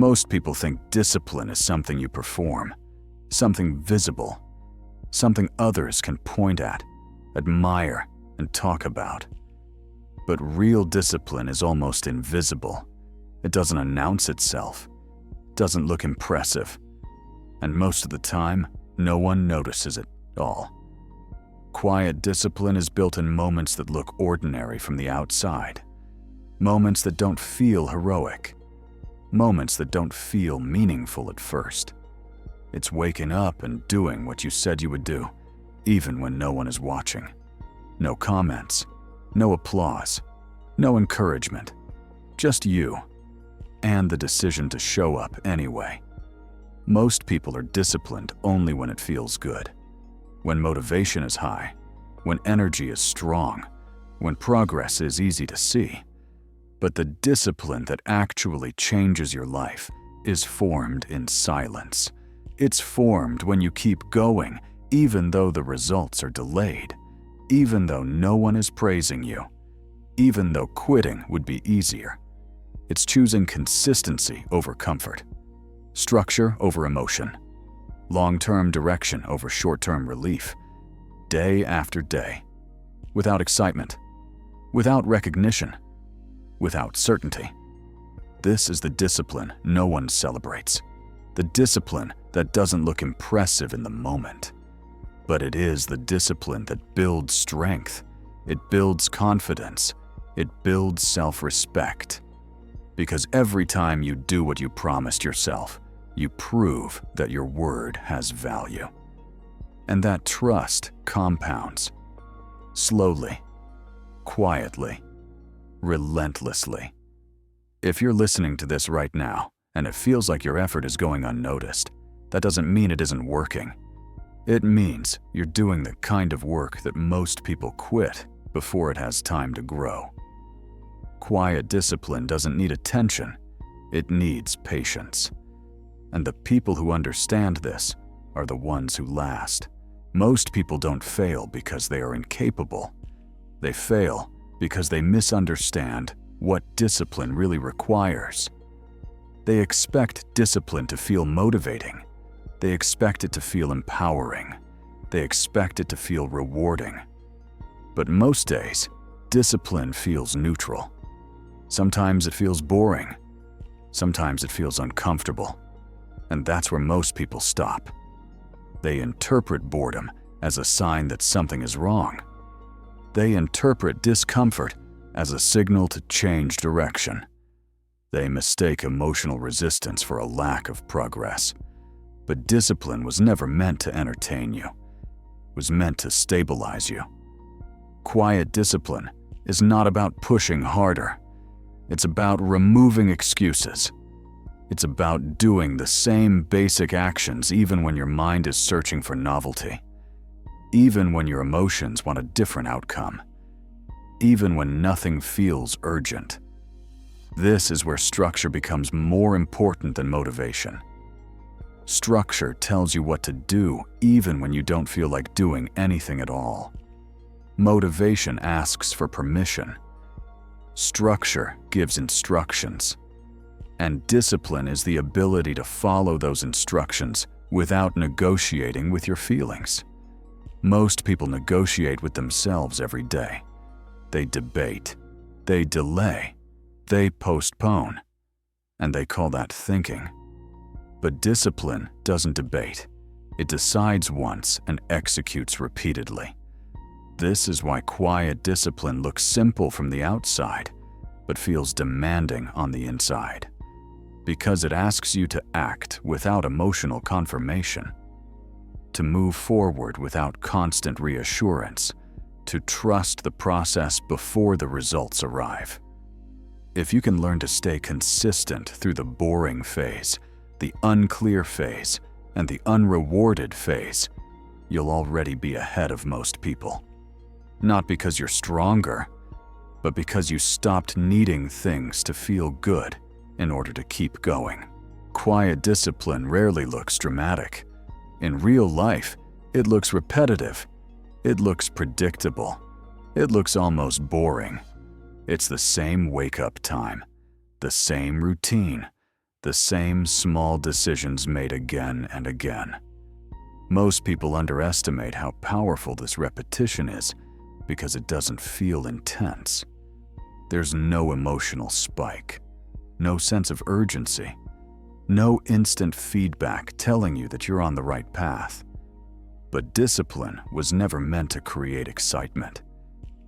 Most people think discipline is something you perform, something visible, something others can point at, admire, and talk about. But real discipline is almost invisible. It doesn't announce itself, doesn't look impressive, and most of the time, no one notices it at all. Quiet discipline is built in moments that look ordinary from the outside, moments that don't feel heroic, moments that don't feel meaningful at first. It's waking up and doing what you said you would do, even when no one is watching. No comments, no applause, no encouragement, just you, and the decision to show up anyway. Most people are disciplined only when it feels good, when motivation is high, when energy is strong, when progress is easy to see. But the discipline that actually changes your life is formed in silence. It's formed when you keep going, even though the results are delayed, even though no one is praising you, even though quitting would be easier. It's choosing consistency over comfort, structure over emotion, long-term direction over short-term relief, day after day, without excitement, without recognition, without certainty. This is the discipline no one celebrates, the discipline that doesn't look impressive in the moment. But it is the discipline that builds strength, it builds confidence, it builds self-respect. Because every time you do what you promised yourself, you prove that your word has value. And that trust compounds, slowly, quietly, relentlessly. If you're listening to this right now, and it feels like your effort is going unnoticed, that doesn't mean it isn't working. It means you're doing the kind of work that most people quit before it has time to grow. Quiet discipline doesn't need attention, it needs patience. And the people who understand this are the ones who last. Most people don't fail because they are incapable. They fail because they misunderstand what discipline really requires. They expect discipline to feel motivating. They expect it to feel empowering. They expect it to feel rewarding. But most days, discipline feels neutral. Sometimes it feels boring. Sometimes it feels uncomfortable. And that's where most people stop. They interpret boredom as a sign that something is wrong. They interpret discomfort as a signal to change direction. They mistake emotional resistance for a lack of progress. But discipline was never meant to entertain you. It was meant to stabilize you. Quiet discipline is not about pushing harder. It's about removing excuses. It's about doing the same basic actions even when your mind is searching for novelty. Even when your emotions want a different outcome. Even when nothing feels urgent. This is where structure becomes more important than motivation. Structure tells you what to do even when you don't feel like doing anything at all. Motivation asks for permission. Structure gives instructions. And discipline is the ability to follow those instructions without negotiating with your feelings. Most people negotiate with themselves every day. They debate, they delay, they postpone, and they call that thinking. But discipline doesn't debate. It decides once and executes repeatedly. This is why quiet discipline looks simple from the outside, but feels demanding on the inside. Because it asks you to act without emotional confirmation, to move forward without constant reassurance, to trust the process before the results arrive. If you can learn to stay consistent through the boring phase, the unclear phase, and the unrewarded phase, you'll already be ahead of most people. Not because you're stronger, but because you stopped needing things to feel good in order to keep going. Quiet discipline rarely looks dramatic. In real life, it looks repetitive. It looks predictable. It looks almost boring. It's the same wake-up time, the same routine, The same small decisions made again and again. Most people underestimate how powerful this repetition is because it doesn't feel intense. There's no emotional spike, no sense of urgency, no instant feedback telling you that you're on the right path. But discipline was never meant to create excitement.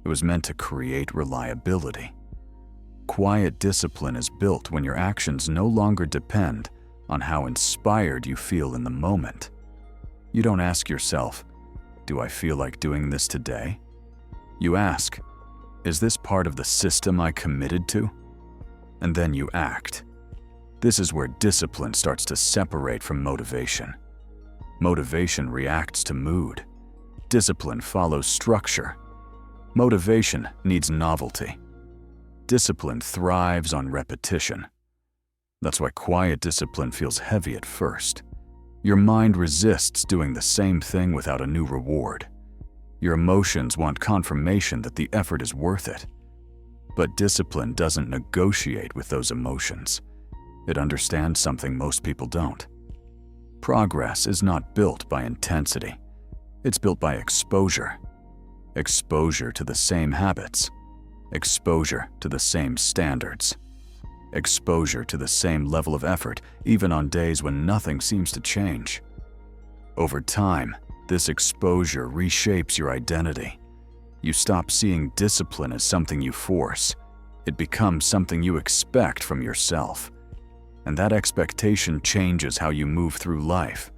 It was meant to create reliability. Quiet discipline is built when your actions no longer depend on how inspired you feel in the moment. You don't ask yourself, "Do I feel like doing this today?" You ask, "Is this part of the system I committed to?" And then you act. This is where discipline starts to separate from motivation. Motivation reacts to mood. Discipline follows structure. Motivation needs novelty. Discipline thrives on repetition. That's why quiet discipline feels heavy at first. Your mind resists doing the same thing without a new reward. Your emotions want confirmation that the effort is worth it. But discipline doesn't negotiate with those emotions. It understands something most people don't. Progress is not built by intensity. It's built by exposure. Exposure to the same habits. Exposure to the same standards. Exposure to the same level of effort, even on days when nothing seems to change. Over time, this exposure reshapes your identity. You stop seeing discipline as something you force. It becomes something you expect from yourself. And that expectation changes how you move through life.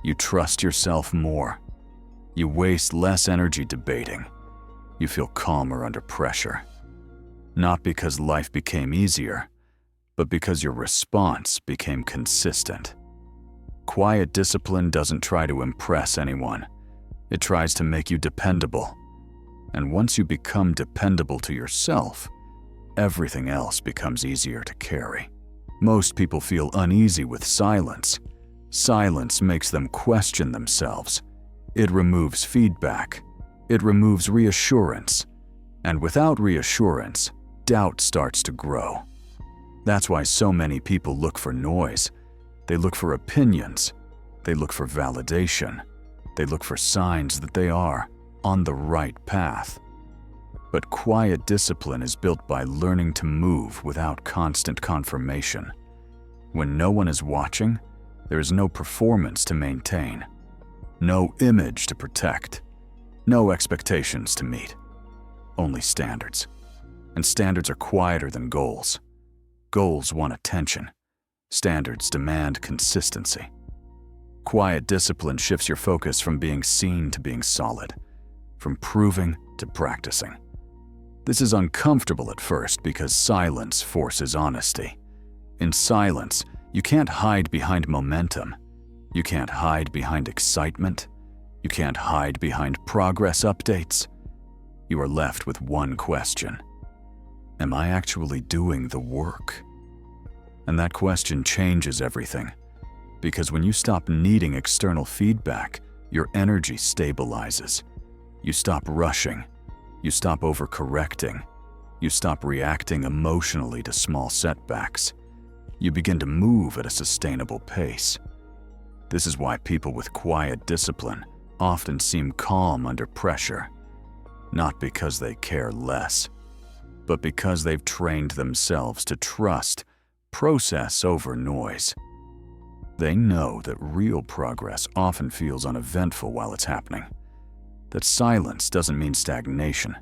You trust yourself more. You waste less energy debating. You feel calmer under pressure. Not because life became easier, but because your response became consistent. Quiet discipline doesn't try to impress anyone. It tries to make you dependable. And once you become dependable to yourself, everything else becomes easier to carry. Most people feel uneasy with silence. Silence makes them question themselves. It removes feedback. It removes reassurance. And without reassurance, doubt starts to grow. That's why so many people look for noise. They look for opinions. They look for validation. They look for signs that they are on the right path. But quiet discipline is built by learning to move without constant confirmation. When no one is watching, there is no performance to maintain, no image to protect, no expectations to meet, only standards. And standards are quieter than goals. Goals want attention. Standards demand consistency. Quiet discipline shifts your focus from being seen to being solid, from proving to practicing. This is uncomfortable at first because silence forces honesty. In silence, you can't hide behind momentum. You can't hide behind excitement. You can't hide behind progress updates. You are left with one question. Am I actually doing the work? And that question changes everything. Because when you stop needing external feedback, your energy stabilizes. You stop rushing. You stop overcorrecting. You stop reacting emotionally to small setbacks. You begin to move at a sustainable pace. This is why people with quiet discipline often seem calm under pressure. Not because they care less, but because they've trained themselves to trust process over noise. They know that real progress often feels uneventful while it's happening. That silence doesn't mean stagnation.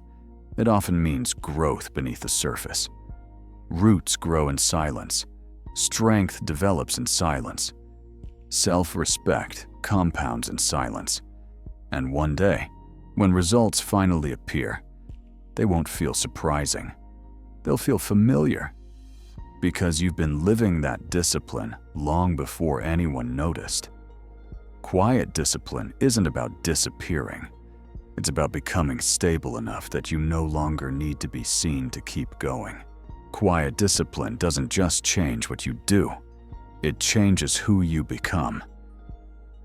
It often means growth beneath the surface. Roots grow in silence. Strength develops in silence. Self-respect compounds in silence. And one day, when results finally appear, they won't feel surprising. They'll feel familiar. Because you've been living that discipline long before anyone noticed. Quiet discipline isn't about disappearing. It's about becoming stable enough that you no longer need to be seen to keep going. Quiet discipline doesn't just change what you do. It changes who you become.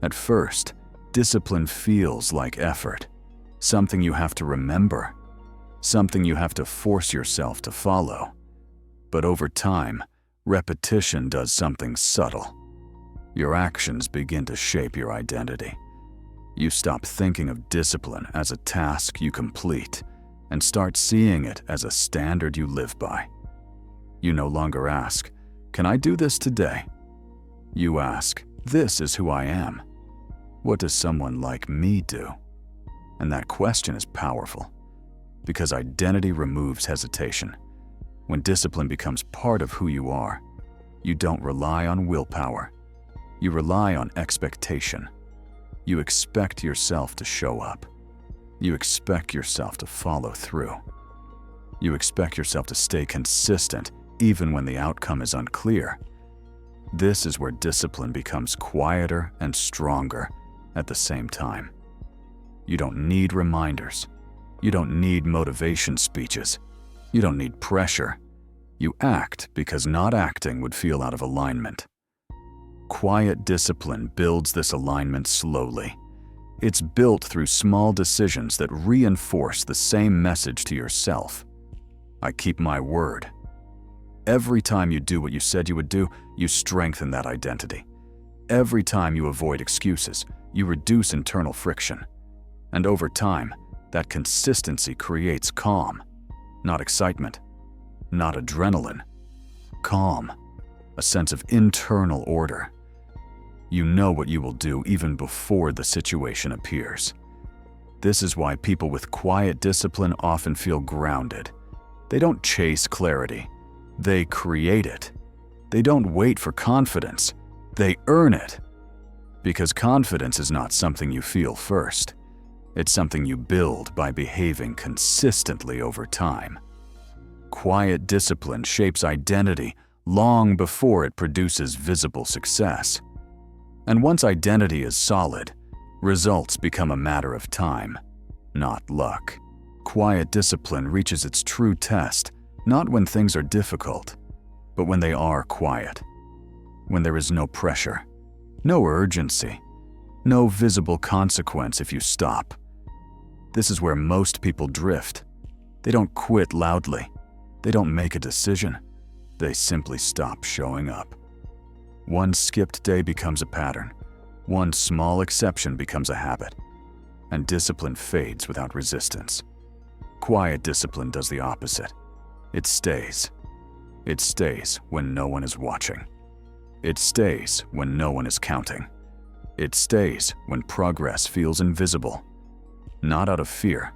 At first, discipline feels like effort. Something you have to remember. Something you have to force yourself to follow. But over time, Repetition does something subtle. Your actions begin to shape your identity. You stop thinking of discipline as a task you complete and start seeing it as a standard you live by. You no longer ask, "Can I do this today?" You ask, "This is who I am. What does someone like me do?" And that question is powerful, because identity removes hesitation. When discipline becomes part of who you are, you don't rely on willpower. You rely on expectation. You expect yourself to show up. You expect yourself to follow through. You expect yourself to stay consistent even when the outcome is unclear. This is where discipline becomes quieter and stronger at the same time. You don't need reminders. You don't need motivation speeches. You don't need pressure. You act because not acting would feel out of alignment. Quiet discipline builds this alignment slowly. It's built through small decisions that reinforce the same message to yourself. I keep my word. Every time you do what you said you would do, you strengthen that identity. Every time you avoid excuses, you reduce internal friction. And over time, that consistency creates calm, not excitement, not adrenaline. Calm, a sense of internal order. You know what you will do even before the situation appears. This is why people with quiet discipline often feel grounded. They don't chase clarity. They create it. They don't wait for confidence. They earn it. Because confidence is not something you feel first. It's something you build by behaving consistently over time. Quiet discipline shapes identity long before it produces visible success. And once identity is solid, results become a matter of time, not luck. Quiet discipline reaches its true test not when things are difficult, but when they are quiet. When there is no pressure, no urgency, no visible consequence if you stop. This is where most people drift. They don't quit loudly. They don't make a decision. They simply stop showing up. One skipped day becomes a pattern. One small exception becomes a habit. And discipline fades without resistance. Quiet discipline does the opposite. It stays. It stays when no one is watching. It stays when no one is counting. It stays when progress feels invisible. Not out of fear,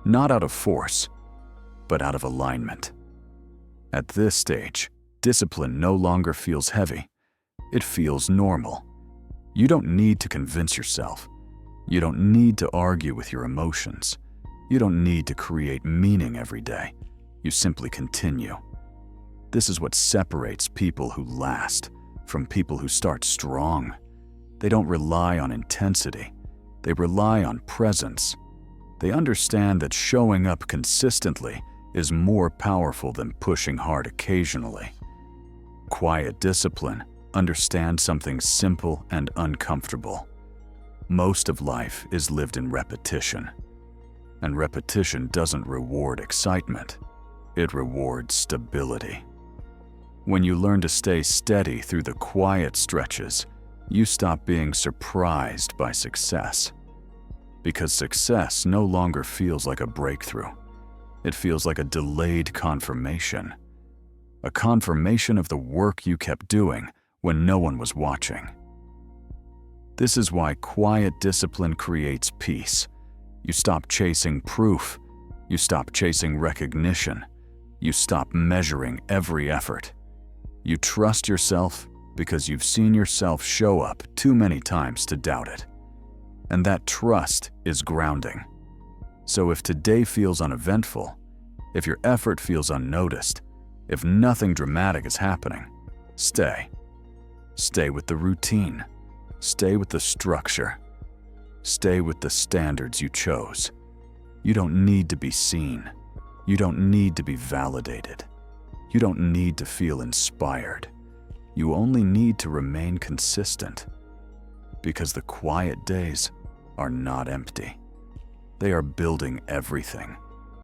not out of force, but out of alignment. At this stage, discipline no longer feels heavy. It feels normal. You don't need to convince yourself. You don't need to argue with your emotions. You don't need to create meaning every day. You simply continue. This is what separates people who last from people who start strong. They don't rely on intensity. They rely on presence. They understand that showing up consistently is more powerful than pushing hard occasionally. Quiet discipline understands something simple and uncomfortable. Most of life is lived in repetition. And repetition doesn't reward excitement. It rewards stability. When you learn to stay steady through the quiet stretches, you stop being surprised by success. Because success no longer feels like a breakthrough. It feels like a delayed confirmation. A confirmation of the work you kept doing when no one was watching. This is why quiet discipline creates peace. You stop chasing proof. You stop chasing recognition. You stop measuring every effort. You trust yourself because you've seen yourself show up too many times to doubt it. And that trust is grounding. So if today feels uneventful, if your effort feels unnoticed, if nothing dramatic is happening, stay. Stay with the routine. Stay with the structure. Stay with the standards you chose. You don't need to be seen. You don't need to be validated. You don't need to feel inspired. You only need to remain consistent. Because the quiet days are not empty. They are building everything.